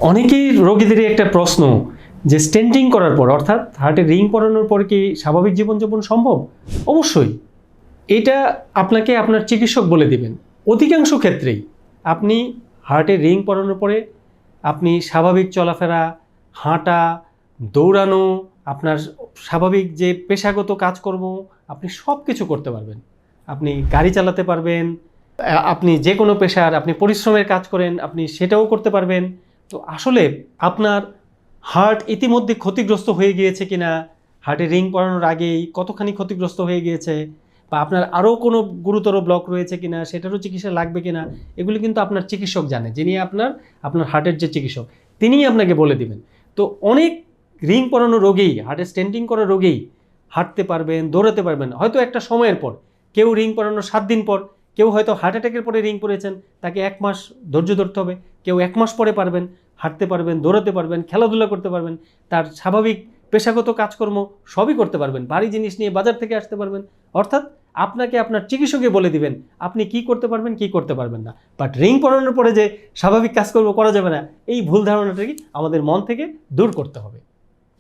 অনেকেই রোগীদেরই একটা প্রশ্ন যে স্টেন্টিং করার পর অর্থাৎ হার্টে রিং পরানোর পর কি স্বাভাবিক জীবনযাপন সম্ভব? অবশ্যই। এটা আপনাকে আপনার চিকিৎসক বলে দিবেন। অধিকাংশ ক্ষেত্রেই আপনি হার্টে রিং পরানোর পরে আপনি স্বাভাবিক চলাফেরা, হাঁটা, দৌড়ানো, আপনার স্বাভাবিক যে পেশাগত কাজকর্ম আপনি সব কিছু করতে পারবেন। আপনি গাড়ি চালাতে পারবেন, আপনি যে কোনো পেশার আপনি পরিশ্রমের কাজ করেন আপনি সেটাও করতে পারবেন। তো আসলে আপনার হার্ট ইতিমধ্যে ক্ষতিগ্রস্ত হয়ে গিয়েছে কিনা, হার্টে রিং পরানোর আগেই কতখানি ক্ষতিগ্রস্ত হয়ে গিয়েছে, বা আপনার আরও কোনো গুরুতর ব্লক রয়েছে কিনা, সেটারও চিকিৎসা লাগবে কিনা, এগুলি কিন্তু আপনার চিকিৎসক জানে, যিনি আপনার হার্টের যে চিকিৎসক তিনিই আপনাকে বলে দিবেন। তো অনেক রিং পরানো রোগেই, হার্টে স্টেন্টিং করা রোগেই হাঁটতে পারবেন, দৌড়াতে পারবেন, হয়তো একটা সময়ের পর। কেউ রিং পরানোর 7 দিন পর, কেউ হয়তো হার্ট অ্যাটাকের পরে রিং পরেছেন, তাকে 1 মাস ধৈর্য ধরতে হবে। কেউ 1 মাস পরে পারবেন, হাঁটতে পারবেন, দৌড়াতে পারবেন, খেলাধুলা করতে পারবেন, তার স্বাভাবিক পেশাগত কাজকর্ম সবই করতে পারবেন, ভারী জিনিস নিয়ে বাজার থেকে আসতে পারবেন। অর্থাৎ আপনাকে আপনার চিকিৎসকই বলে দিবেন আপনি কি করতে পারবেন, কি করতে পারবেন না। বাট রিং পরানোর পরে যে স্বাভাবিক কাজকর্ম করা যাবে না, এই ভুল ধারণাটাকে আমাদের মন থেকে দূর করতে হবে।